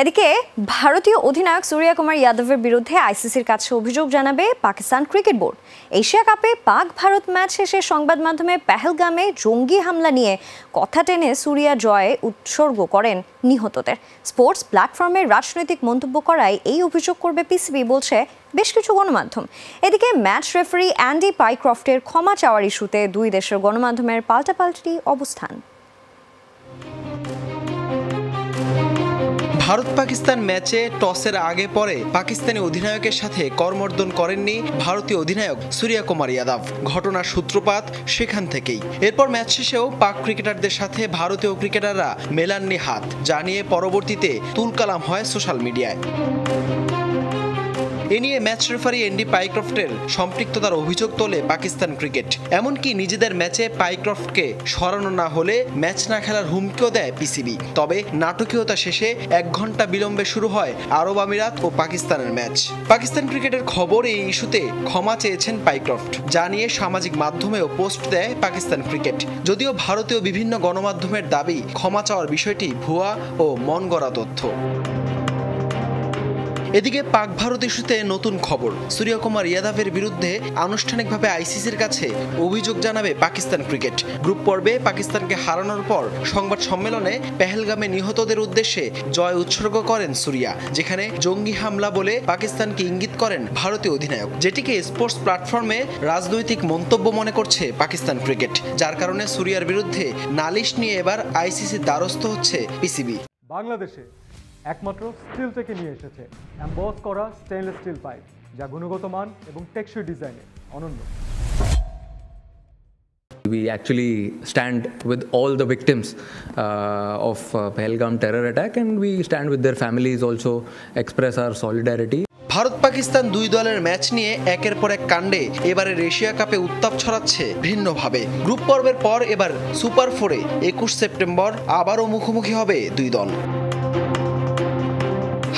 এদিকে ভারতীয় অধিনায়ক সূর্যা কুমার যাদবের বিরুদ্ধে আইসিসির কাছে অভিযোগ জানাবে পাকিস্তান ক্রিকেট বোর্ড। এশিয়া কাপে পাক ভারত ম্যাচ শেষে সংবাদ মাধ্যমে পেহেলগামে জঙ্গি হামলা নিয়ে কথা টেনে সূর্যা জয়ে উৎসর্গ করেন নিহতদের। স্পোর্টস প্ল্যাটফর্মে রাজনৈতিক মন্তব্য করায় এই অভিযোগ করবে পিসিবি বলছে বেশ কিছু গণমাধ্যম। এদিকে ম্যাচ রেফারি অ্যান্ডি পাইক্রফটের ক্ষমা চাওয়ার ইস্যুতে দুই দেশের গণমাধ্যমের পাল্টাপাল্টি অবস্থান। ভারত পাকিস্তান ম্যাচে টসের আগে পরে পাকিস্তানি অধিনায়কের সাথে করমর্দন করেননি ভারতীয় অধিনায়ক সূর্যা কুমার যাদব। ঘটনার সূত্রপাত সেখান থেকেই। এরপর ম্যাচ শেষেও পাক ক্রিকেটারদের সাথে ভারতীয় ক্রিকেটাররা মেলাননি হাত, যা নিয়ে পরবর্তীতে তুলকালাম হয় সোশ্যাল মিডিয়ায়। এ নিয়ে ম্যাচ রেফারি অ্যান্ডি পাইক্রফটের সম্পৃক্ততার অভিযোগ তোলে পাকিস্তান ক্রিকেট। এমনকি নিজেদের ম্যাচে পাইক্রফটকে সরানো না হলে ম্যাচ না খেলার হুমকিও দেয় পিসিবি। তবে নাটকীয়তা শেষে 1 ঘন্টা বিলম্বে শুরু হয় আরব আমিরাত ও পাকিস্তানের ম্যাচ। পাকিস্তান ক্রিকেটের খবর এই ইস্যুতে ক্ষমা চেয়েছেন পাইক্রফট, যা নিয়ে সামাজিক মাধ্যমেও পোস্ট দেয় পাকিস্তান ক্রিকেট। যদিও ভারতীয় বিভিন্ন গণমাধ্যমের দাবি ক্ষমা চাওয়ার বিষয়টি ভুয়া ও মন গড়া তথ্য। এদিকে পাক ভারত ইস্যুতে নতুন খবর। সূর্যা কুমার যাদবের বিরুদ্ধে আনুষ্ঠানিকভাবে আইসিসির কাছে অভিযোগ জানাবে পাকিস্তান ক্রিকেট। গ্রুপ পর্বে পাকিস্তানকে হারানোর পর সংবাদ সম্মেলনে পেহেলগামে নিহতদের উদ্দেশ্যে জয় উৎসর্গ করেন সূর্যা, যেখানে জঙ্গি হামলা বলে পাকিস্তানকে ইঙ্গিত করেন ভারতীয় অধিনায়ক, যেটিকে স্পোর্টস প্ল্যাটফর্মে রাজনৈতিক মন্তব্য মনে করছে পাকিস্তান ক্রিকেট। যার কারণে সূর্যার বিরুদ্ধে নালিশ নিয়ে এবার আইসিসির দ্বারস্থ হচ্ছে পিসিবি। বাংলাদেশে একমাত্র স্টিল থেকে নিয়ে এসেছে এমবস করা স্টেইনলেস স্টিল পাইপ, যা গুণগত মান এবং টেকসই ডিজাইনে অনন্য। We actually stand with all the victims of Pahalgam terror attack, and we stand with their families, also express our solidarity. Bharat Pakistan দুই দলের ম্যাচ নিয়ে একের পর এক কাণ্ডে এবারের এশিয়া কাপে উত্তাপ ছড়াচ্ছে ভিন্নভাবে। গ্রুপ পর্বের পর এবার সুপার 4-এ 21 সেপ্টেম্বর আবারও মুখোমুখি হবে দুই দল।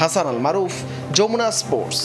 হাসান আল মারুফ, যমুনা স্পোর্টস।